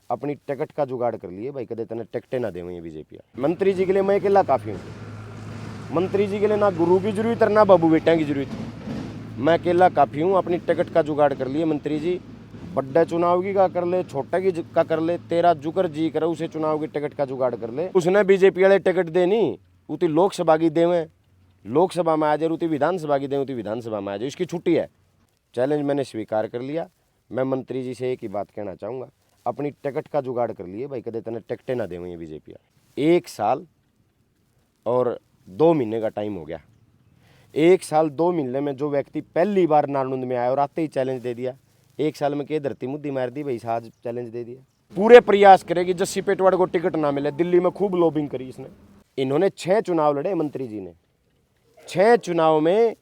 अपनी टिकट का जुगाड़ कर लिए भाई, कदे तने टिकटें ना देवें ये बीजेपी। मंत्री जी के लिए मैं अकेला काफ़ी हूँ। मंत्री जी के लिए ना गुरु की जरूरत है ना बाबू बेटा की जरूरत, मैं अकेला काफ़ी हूँ। अपनी टिकट का जुगाड़ कर लिए मंत्री जी, बड़े चुनाव की का कर ले, छोटे की का कर ले, तेरा जुकर जी करे उसे चुनाव की टिकट का जुगाड़ कर ले। उसने बीजेपी वाले टिकट देनी उती लोकसभा की देवें, लोकसभा में आ जाए, उती विधानसभा की दें, उती विधानसभा में आ जाए, इसकी छुट्टी है। चैलेंज मैंने स्वीकार कर लिया। मैं मंत्री जी से एक ही बात कहना चाहूँगा, अपनी टिकट का जुगाड़ कर लिए भाई, कदे तने टिकटें ना देवें ये बीजेपी। 1 साल और 2 महीने का टाइम हो गया। 1 साल 2 महीने में जो व्यक्ति पहली बार नारनौंद में आया और आते ही चैलेंज दे दिया, 1 साल में के धरती मुद्दी मार दी भाई, आज चैलेंज दे दिया। पूरे प्रयास करेगी जस्सी पेटवाड़ को टिकट ना मिले। दिल्ली में खूब लॉबिंग करी इसने। इन्होंने 6 चुनाव लड़े मंत्री जी ने, 6 चुनाव में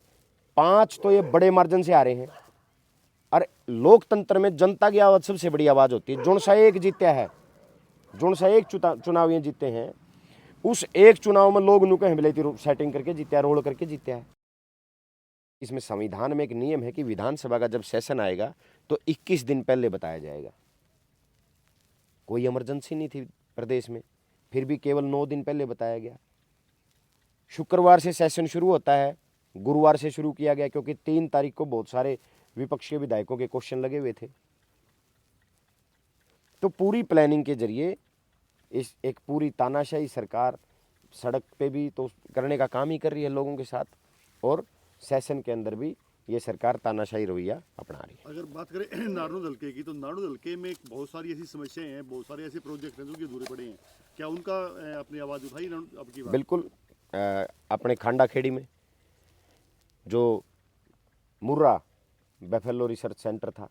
5 तो ये बड़े मार्जिन से आ रहे हैं। और लोकतंत्र में जनता की आवाज सबसे बड़ी आवाज होती है। जोन सा एक जीता है, जोन सा एक चुनाव ये जीते हैं, उस एक चुनाव में लोग नुके हिमलेती सेटिंग करके जीते, रोल करके जीते हैं। इसमें संविधान में एक नियम है कि विधानसभा का जब सेशन आएगा तो 21 दिन पहले बताया जाएगा। कोई इमरजेंसी नहीं थी प्रदेश में, फिर भी केवल 9 दिन पहले बताया गया। शुक्रवार से सेशन शुरू होता है, गुरुवार से शुरू किया गया क्योंकि 3 तारीख को बहुत सारे विपक्ष के विधायकों के क्वेश्चन लगे हुए थे। तो पूरी प्लानिंग के जरिए इस एक पूरी तानाशाही सरकार सड़क पे भी तो करने का काम ही कर रही है लोगों के साथ, और सेशन के अंदर भी ये सरकार तानाशाही रवैया अपना रही है। अगर बात करें नारनौल हल्के की, तो नारनौल हल्के में बहुत सारी ऐसी समस्याएं हैं, बहुत सारे ऐसे प्रोजेक्ट हैं जो कि अधूरे पड़े हैं। क्या उनका अपनी आवाज़ उठाई अब की बार? बिल्कुल। अपने खांडा खेड़ी में जो मुर्रा बेफेलो रिसर्च सेंटर था,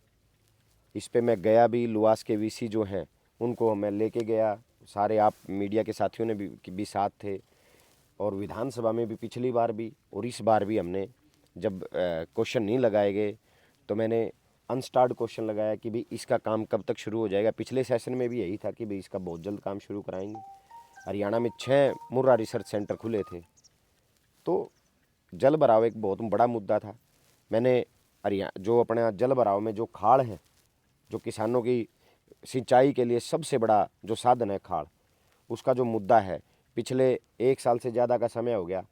इस पे मैं गया भी। लुआस के वीसी जो हैं उनको मैं लेके गया, सारे आप मीडिया के साथियों ने भी साथ थे, और विधानसभा में भी पिछली बार भी और इस बार भी हमने जब क्वेश्चन नहीं लगाए गए तो मैंने अनस्टार्ट क्वेश्चन लगाया कि भाई इसका काम कब तक शुरू हो जाएगा। पिछले सेशन में भी यही था कि भाई इसका बहुत जल्द काम शुरू कराएंगे। हरियाणा में 6 मुर्रा रिसर्च सेंटर खुले थे, तो जल भराव एक बहुत बड़ा मुद्दा था। मैंने जो अपने जल भराव में जो खाड़ है, जो किसानों की सिंचाई के लिए सबसे बड़ा जो साधन है खाड़, उसका जो मुद्दा है, पिछले 1 साल से ज़्यादा का समय हो गया,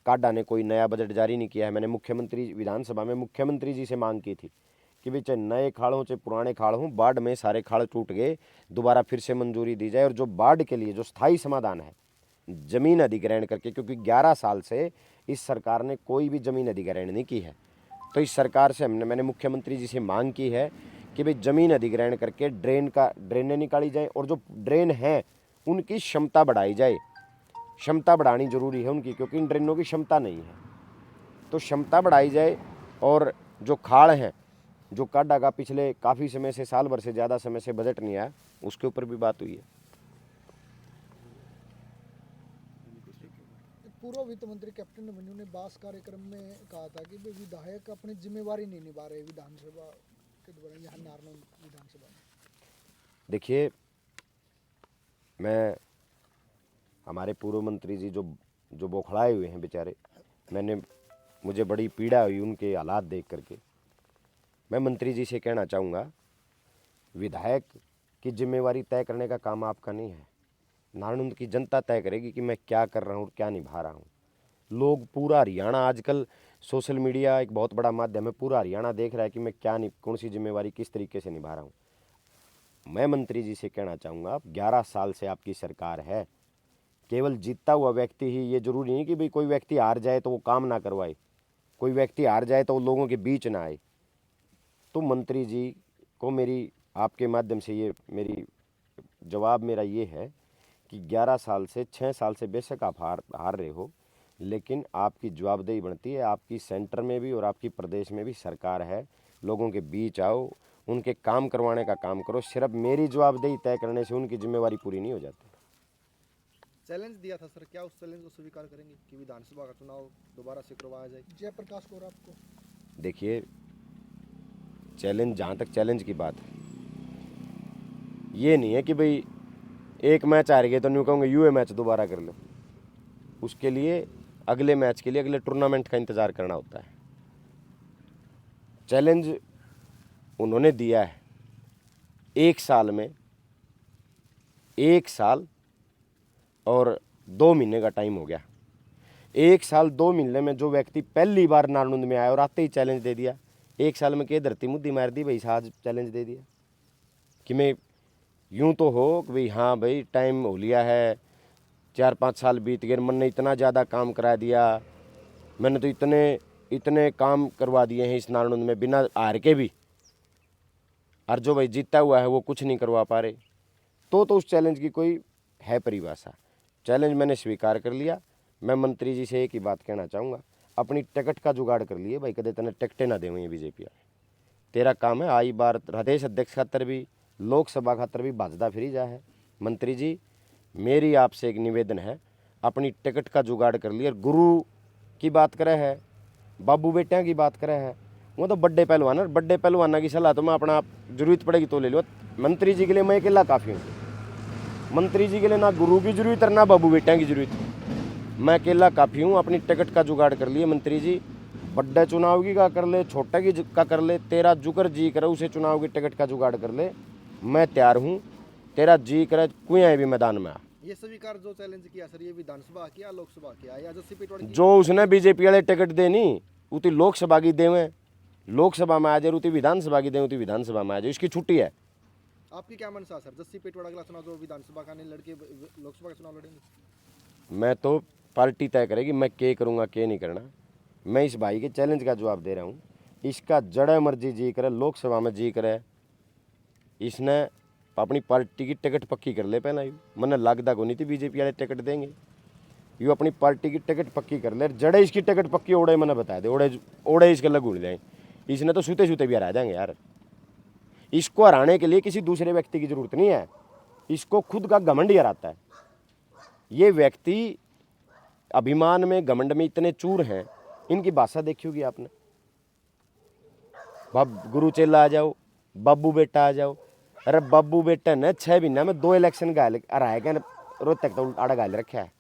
काडा ने कोई नया बजट जारी नहीं किया है। मैंने मुख्यमंत्री विधानसभा में मुख्यमंत्री जी से मांग की थी कि भाई चाहे नए खाड़ हों चाहे पुराने खाड़ हों, बाढ़ में सारे खाड़ टूट गए, दोबारा फिर से मंजूरी दी जाए। और जो बाढ़ के लिए जो स्थायी समाधान है, जमीन अधिग्रहण करके, क्योंकि 11 साल से इस सरकार ने कोई भी जमीन अधिग्रहण नहीं की है, तो इस सरकार से मैंने मुख्यमंत्री जी से मांग की है कि भाई जमीन अधिग्रहण करके ड्रेनें निकाली जाए, और जो ड्रेन हैं उनकी क्षमता बढ़ाई जाए। क्षमता बढ़ानी जरूरी है उनकी, क्योंकि इन ड्रेनों की क्षमता नहीं है, तो क्षमता बढ़ाई जाए। और जो खाड़ हैं, जो काडा का पिछले काफ़ी समय से, साल भर से ज़्यादा समय से बजट नहीं आया, उसके ऊपर भी बात हुई है। पूर्व वित्त मंत्री कैप्टन अभिमन्यु ने बास कार्यक्रम में कहा था कि वे विधायक अपनी जिम्मेवारी नहीं निभा रहे विधानसभा के द्वारा, यहाँ नारनौल विधानसभा में। देखिए, मैं हमारे पूर्व मंत्री जी जो बौखलाए हुए हैं बेचारे, मुझे बड़ी पीड़ा हुई उनके हालात देख करके। मैं मंत्री जी से कहना चाहूँगा, विधायक की जिम्मेवारी तय करने का काम आपका नहीं है। नारनौंद की जनता तय करेगी कि मैं क्या कर रहा हूँ और क्या निभा रहा हूँ। लोग पूरा हरियाणा, आजकल सोशल मीडिया एक बहुत बड़ा माध्यम है, पूरा हरियाणा देख रहा है कि मैं कौन सी जिम्मेवारी किस तरीके से निभा रहा हूँ। मैं मंत्री जी से कहना चाहूँगा, 11 साल से आपकी सरकार है, केवल जीतता हुआ व्यक्ति ही, ये जरूरी नहीं कि भाई कोई व्यक्ति हार जाए तो वो काम ना करवाए, कोई व्यक्ति हार जाए तो वो लोगों के बीच ना आए। तो मंत्री जी को मेरी आपके माध्यम से ये मेरी जवाब मेरा ये है कि 11 साल से 6 साल से बेशक आप हार रहे हो, लेकिन आपकी जवाबदेही बनती है। आपकी सेंटर में भी और आपकी प्रदेश में भी सरकार है, लोगों के बीच आओ, उनके काम करवाने का काम करो। सिर्फ मेरी जवाबदेही तय करने से उनकी जिम्मेवारी पूरी नहीं हो जाती। चैलेंज दिया था सर, क्या उस चैलेंज को स्वीकार करेंगे कि विधानसभा का चुनाव दोबारा से करवाया जाए? जयप्रकाश गौर आपको देखिए, चैलेंज, जहाँ तक चैलेंज की बात है, ये नहीं है कि भाई एक मैच हार गए तो न्यू कहूँगे यूए मैच दोबारा कर लो। उसके लिए अगले मैच के लिए अगले टूर्नामेंट का इंतज़ार करना होता है। चैलेंज उन्होंने दिया है 1 साल में 1 साल और 2 महीने का टाइम हो गया। 1 साल 2 महीने में जो व्यक्ति पहली बार नारनौंद में आया और आते ही चैलेंज दे दिया, 1 साल में के धरती मुद्दी मार दी भाई, आज चैलेंज दे दिया कि मैं यूं तो हो कि भाई हाँ भाई टाइम हो लिया है, 4-5 साल बीत गए, मन ने इतना ज़्यादा काम करा दिया, मैंने तो इतने काम करवा दिए हैं इस नारनौंद में बिना हार के भी, और जो भाई जीता हुआ है वो कुछ नहीं करवा पा रहे, तो उस चैलेंज की कोई है परिभाषा। चैलेंज मैंने स्वीकार कर लिया। मैं मंत्री जी से एक ही बात कहना चाहूँगा, अपनी टिकट का जुगाड़ कर लिए भाई, कदे तने टिकटें ना देवें बीजेपी। तेरा काम है आई बार प्रदेश अध्यक्ष खातर भी, लोकसभा खातर भी भाजदा फिरी जा है। मंत्री जी मेरी आपसे एक निवेदन है, अपनी टिकट का जुगाड़ कर लिए। गुरु की बात करे है, बाबू बेटियाँ की बात करे है, वो तो बड़े पहलवान है, बड़े पहलवाना की सलाह तो मैं अपना आप जरूरत पड़ेगी तो ले लो। मंत्री जी के लिए मैं अकेला काफ़ी हूँ। मंत्री जी के लिए ना गुरु की जरूरत है ना बाबू बेटियाँ की जरूरत है, मैं अकेला काफ़ी हूँ। अपनी टिकट का जुगाड़ कर लिए मंत्री जी, बड़े चुनाव की का कर ले, छोटे की का कर ले, तेरा जुकर जी करे उसे चुनाव की टिकट का जुगाड़ कर ले, मैं तैयार हूँ। तेरा जी करे कोई भी मैदान में आ। ये स्वीकार जो चैलेंज किया सर, ये विधानसभा किया लोकसभा किया या जस्सी पेटवाड़ी की? जो उसने बीजेपी वाले टिकट देनी उती लोकसभा की देवें, लोकसभा में आ जाए, उती विधानसभा की दें, उती विधानसभा में आ जाए, इसकी छुट्टी है। आपकी क्या मनसा सर, जस्सी पेटवाड़ा अगला चुनाव जो विधानसभा का नहीं लड़के लोकसभा का चुनाव लड़ेंगे? मैं तो पार्टी तय करेगी मैं क्या करूँगा क्या नहीं करना। मैं इस भाई के चैलेंज का जवाब दे रहा हूँ, इसका जड़े मर्जी जी करे, लोकसभा में जी करे, इसने अपनी पार्टी की टिकट पक्की कर ले। पहला यू मैंने लगता को नहीं थी बीजेपी वाले टिकट देंगे, यू अपनी पार्टी की टिकट पक्की कर ले। जड़े इसकी टिकट पक्की ओड़े मैंने बता दे, ओड़े इसके लग उड़ जाए, इसने तो सूते सूते भी हरा देंगे यार। इसको हराने के लिए किसी दूसरे व्यक्ति की जरूरत नहीं है, इसको खुद का घमंड ही हराता है। ये व्यक्ति अभिमान में घमंड में इतने चूर हैं, इनकी भाषा देखी होगी आपने, गुरु चेला आ जाओ, बाबू बेटा आ जाओ। अरे बाबू बेटा ने 6 महीना में 2 इलेक्शन हराया क्या, रोहतक तो आड़ा गाल रखा है।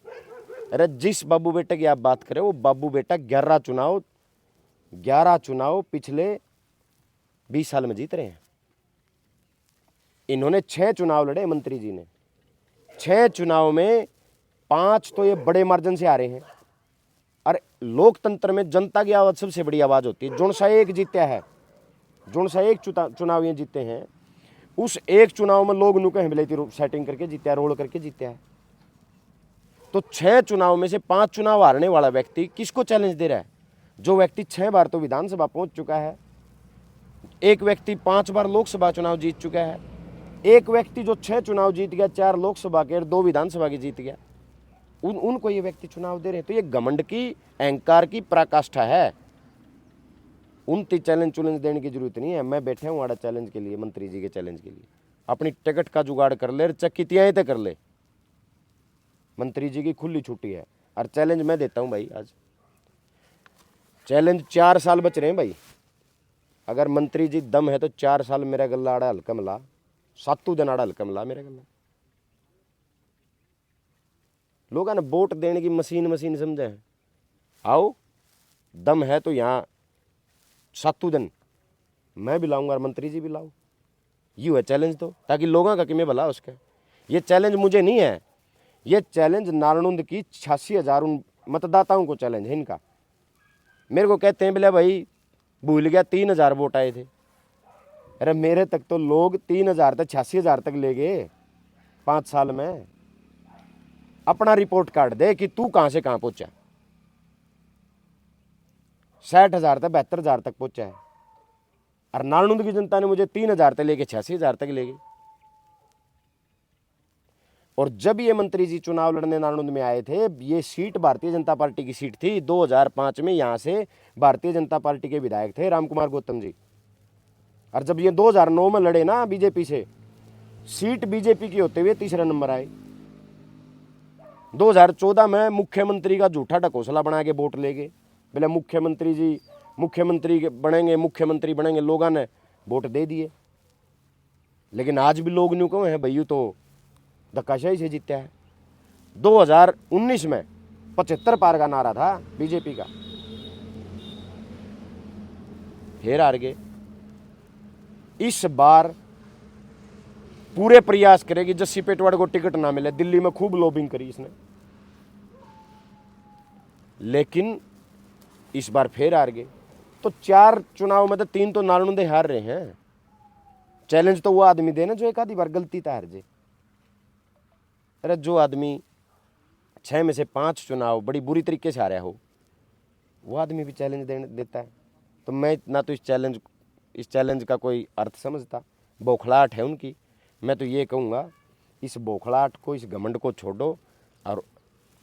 अरे जिस बाबू बेटे की आप बात करें वो बाबू बेटा 11 चुनाव पिछले 20 साल में जीत रहे हैं। इन्होंने 6 चुनाव लड़े, मंत्री जी ने 6 चुनाव में 5 तो ये बड़े मार्जिन से आ रहे हैं। और लोकतंत्र में जनता की आवाज़ सबसे बड़ी आवाज़ होती है। जोन सा एक जीता है, जोन सा एक चुनाव ये जीते हैं, उस एक चुनाव में लोग नुके हिमलेती सेटिंग करके जीते हैं, रोल करके जीते हैं। तो 6 चुनाव में से 5 चुनाव हारने वाला व्यक्ति किसको चैलेंज दे रहा है? जो व्यक्ति 6 बार तो विधानसभा पहुंच चुका है, एक व्यक्ति 5 बार लोकसभा चुनाव जीत चुका है, एक व्यक्ति जो 6 चुनाव जीत गया, 4 लोकसभा के और 2 विधानसभा की जीत गया, उनको ये व्यक्ति चुनाव दे रहे हैं। तो ये घमंड की, अहंकार की पराकाष्ठा है। उनती चैलेंज देने की जरूरत नहीं है। मैं बैठा हूँ आड़ा चैलेंज के लिए, मंत्री जी के चैलेंज के लिए। अपनी टिकट का जुगाड़ कर ले, चक्की तियाँ तय कर ले, मंत्री जी की खुली छुट्टी है। और चैलेंज मैं देता हूँ भाई, आज चैलेंज 4 साल बच रहे हैं भाई। अगर मंत्री जी दम है तो 4 साल मेरा गला आड़ा हल्का मिला, 7 दिन आड़ा हल्का मिला मेरा गला। लोगों ने वोट देने की मशीन समझे हैं। आओ दम है तो यहाँ 7 दिन मैं भी लाऊंगा और मंत्री जी भी लाओ, यूँ है चैलेंज तो, ताकि लोगों का किमें भला उसका। ये चैलेंज मुझे नहीं है, ये चैलेंज नारनौंद की 86,000 मतदाताओं को चैलेंज है इनका। मेरे को कहते हैं बोले भाई भूल गया 3,000 वोट आए थे। अरे मेरे तक तो लोग 3,000 तक 86,000 तक ले गए 5 साल में। अपना रिपोर्ट कार्ड दे कि तू कहाँ से कहाँ पहुँचा। 60,000 तक 72,000 तक पहुँचा है, और नारनौंद की जनता ने मुझे 3,000 तक लेके 86,000 तक ले गई। और जब ये मंत्री जी चुनाव लड़ने नारनौंद में आए थे, ये सीट भारतीय जनता पार्टी की सीट थी। 2005 में यहाँ से भारतीय जनता पार्टी के विधायक थे रामकुमार गौतम जी। और जब ये 2009 में लड़े ना बीजेपी से, सीट बीजेपी की होते हुए तीसरा नंबर आए। 2014 में मुख्यमंत्री का झूठा ढकोसला बना के वोट ले गए, बोले मुख्यमंत्री जी मुख्यमंत्री बनेंगे, लोगों ने वोट दे दिए। लेकिन आज भी लोग न्यू कहो हैं भैया तो धक्काशाही से जीता है। 2019 में 75 पार का नारा था बीजेपी का, फिर हार गए। इस बार पूरे प्रयास करे कि जस्सी पेटवाड़ को टिकट ना मिले। दिल्ली में खूब लॉबिंग करी इसने, लेकिन इस बार फिर हार गए। तो 4 चुनाव में तो 3 तो नालनुंदे हार रहे हैं। चैलेंज तो वो आदमी दे ना जो एक आधी बार गलती तो हार जाए। अरे जो आदमी 6 में से 5 चुनाव बड़ी बुरी तरीके से हारा हो, वो आदमी भी चैलेंज देता है। तो मैं ना तो इस चैलेंज का कोई अर्थ समझता। बौखलाहट है उनकी। मैं तो ये कहूँगा, इस बौखलाहट को, इस घमंड को छोड़ो और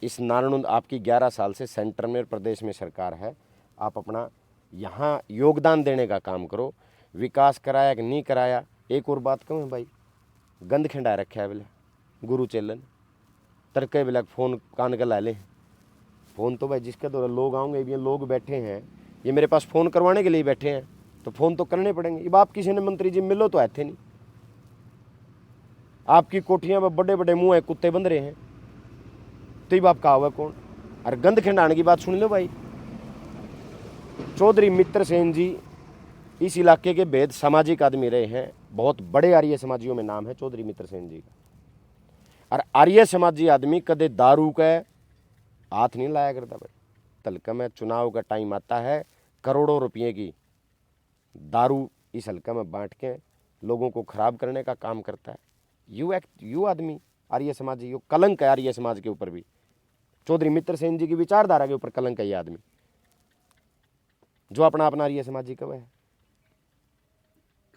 इस नारायण, आपकी 11 साल से सेंटर में और प्रदेश में सरकार है, आप अपना यहाँ योगदान देने का काम करो। विकास कराया कि नहीं कराया। एक और बात कहूँ भाई, गंद खिंडा रखा है बोले गुरु चेलन तड़के बेला फ़ोन कान का ला ले। फ़ोन तो भाई जिसके द्वारा लोग आऊँगे, ये लोग बैठे हैं, ये मेरे पास फ़ोन करवाने के लिए बैठे हैं, तो फ़ोन तो करने पड़ेंगे। अब आप किसी ने मंत्री जी मिलो तो आए थे नहीं। आपकी कोठियाँ में बड़े बड़े मुँह है, कुत्ते बंध रहे हैं, तो ये बाप कहा हुआ कौन। और गंद खिंडाने की बात सुन लो भाई। चौधरी मित्र सेन जी इस इलाके के बेहद सामाजिक आदमी रहे हैं। बहुत बड़े आर्य समाजियों में नाम है चौधरी मित्र सेन जी का। और आर्य समाजी आदमी कदे दारू का हाथ नहीं लाया करता भाई। हल्का में चुनाव का टाइम आता है, करोड़ों रुपये की दारू इस हल्का में बांट के लोगों को खराब करने का काम करता है। यू आदमी आर्य समाजी, यू कलंक है आर्य समाज के ऊपर भी। चौधरी मित्र सेन जी की विचारधारा के ऊपर कलंक है ये आदमी, जो अपना आर्य समाजी का है।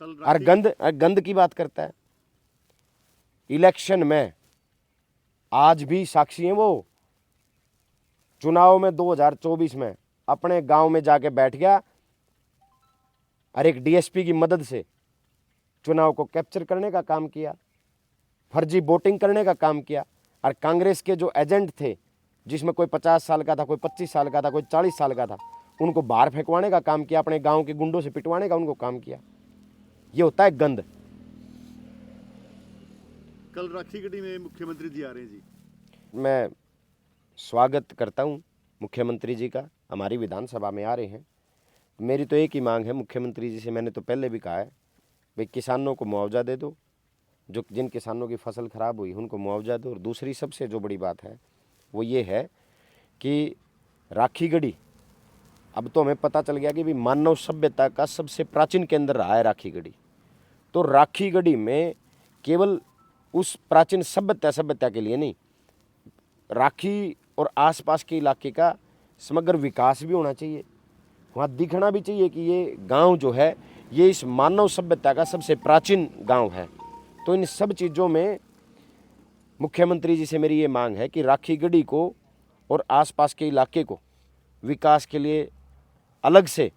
और गंद की बात करता है। इलेक्शन में आज भी साक्षी हैं वो। चुनाव में 2024 में अपने गांव में जाके बैठ गया और एक डीएसपी की मदद से चुनाव को कैप्चर करने का काम किया, फर्जी वोटिंग करने का काम किया। और कांग्रेस के जो एजेंट थे, जिसमें कोई 50 साल का था, कोई 25 साल का था, कोई 40 साल का था, उनको बाहर फेंकवाने का काम किया, अपने गांव के गुंडों से पिटवाने का उनको काम किया। ये होता है गंद। कल राखी गढ़ी में मुख्यमंत्री जी आ रहे हैं जी। मैं स्वागत करता हूं मुख्यमंत्री जी का, हमारी विधानसभा में आ रहे हैं। मेरी तो एक ही मांग है मुख्यमंत्री जी से, मैंने तो पहले भी कहा है, भाई किसानों को मुआवजा दे दो। जो जिन किसानों की फसल खराब हुई उनको मुआवजा दो। और दूसरी सबसे जो बड़ी बात है वो ये है कि राखी गढ़ी, अब तो हमें पता चल गया कि भी मानव सभ्यता का सबसे प्राचीन केंद्र रहा है राखी गढ़ी। तो राखी गढ़ी में केवल उस प्राचीन सभ्यता के लिए नहीं, राखी और आसपास के इलाके का समग्र विकास भी होना चाहिए। वहाँ दिखना भी चाहिए कि ये गांव जो है ये इस मानव सभ्यता का सबसे प्राचीन गांव है। तो इन सब चीज़ों में मुख्यमंत्री जी से मेरी ये मांग है कि राखी गढ़ी को और आसपास के इलाके को विकास के लिए अलग से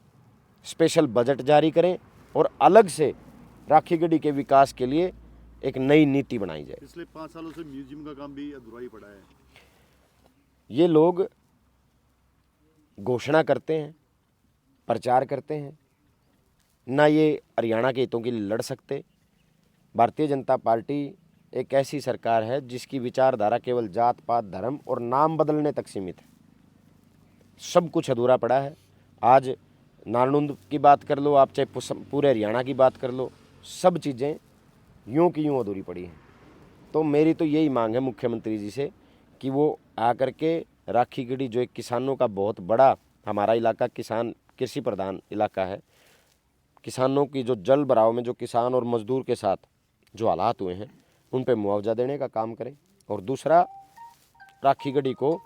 स्पेशल बजट जारी करें और अलग से राखी गढ़ी के विकास के लिए एक नई नीति बनाई जाए। पिछले 5 सालों से म्यूजियम का काम भी अधूरा ही पड़ा है। ये लोग घोषणा करते हैं, प्रचार करते हैं, ना ये हरियाणा के हितों के लिए लड़ सकते। भारतीय जनता पार्टी एक ऐसी सरकार है जिसकी विचारधारा केवल जात पात धर्म और नाम बदलने तक सीमित है। सब कुछ अधूरा पड़ा है। आज नारनौंद की बात कर लो आप, चाहे पूरे हरियाणा की बात कर लो, सब चीज़ें यूं की यूं अधूरी पड़ी हैं। तो मेरी तो यही मांग है मुख्यमंत्री जी से कि वो आकर के राखी गढ़ी, जो एक किसानों का बहुत बड़ा, हमारा इलाका किसान कृषि प्रधान इलाका है, किसानों की जो जल भराव में जो किसान और मजदूर के साथ जो हालात हुए हैं उन पे मुआवजा देने का काम करें। और दूसरा, राखी गढ़ी को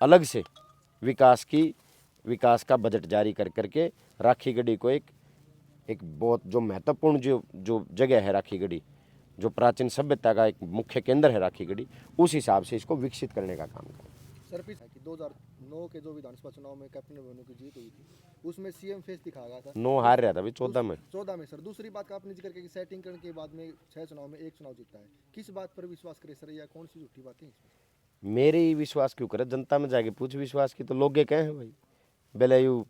अलग से विकास का बजट जारी कर करके राखी गढ़ी को एक बहुत जो महत्वपूर्ण जो जगह है राखी गढ़ी, जो प्राचीन सभ्यता का एक मुख्य केंद्र है राखी गढ़ी, उस हिसाब से इसको विकसित करने का काम करें। सर कि 2009 के जो विधानसभा चुनाव में कैप्टन अभिमन्यु की जीत हुई थी उसमें सीएम फेस दिखाया गया था। 9 हार रहा था भाई 14 में। 14 में सर। दूसरी बात का आपने जिक्र किया कि सेटिंग करने के बाद में 6 चुनाव में 1 चुनाव जीता है। किस बात पर विश्वास करे सर, या कौन सी झूठी बातें हैं इसमें? मेरे ही विश्वास क्यों करे, जनता में जाके पूछ विश्वास की। तो लोग कहे हैं भाई बेलायू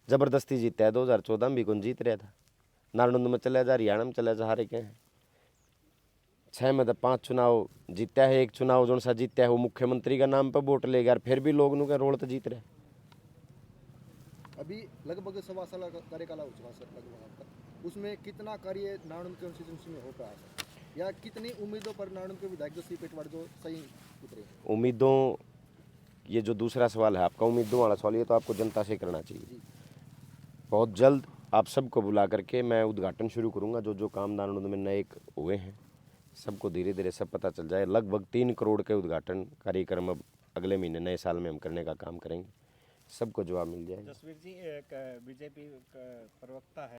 जबरदस्ती जीता है। 2014 में भी कौन जीत रहा था, नारनौंद में चले जा, हरियाणा में चले जा, हारे कहे हैं। 6 में तो 5 चुनाव जीता है। 1 चुनाव जो सा जीता है वो मुख्यमंत्री का नाम पर वोट लेगा, फिर भी लोग का रोल तो जीत रहे। अभी लगभग 1.25 साल कार्यकाल हो चुका सर लगभग आपका, उसमें कितना कार्य नारनौंद कंस्टिट्यूंसी में हो पाया सर? या कितनी उम्मीदों पर नारायण के विधायक जो सीपेट वाले जो सही उतरे? उम्मीदों, ये जो दूसरा सवाल है आपका उम्मीदों वाला सवाल, ये तो आपको जनता से करना चाहिए। बहुत जल्द आप सबको बुला करके मैं उद्घाटन शुरू करूंगा। जो जो काम नारायण में नए हुए हैं सबको धीरे धीरे सब पता चल जाए। लगभग 3 करोड़ के उद्घाटन कार्यक्रम अब अगले महीने नए साल में हम करने का काम करेंगे, सबको जवाब मिल जाएगा। जसवीर जी, एक बीजेपी प्रवक्ता है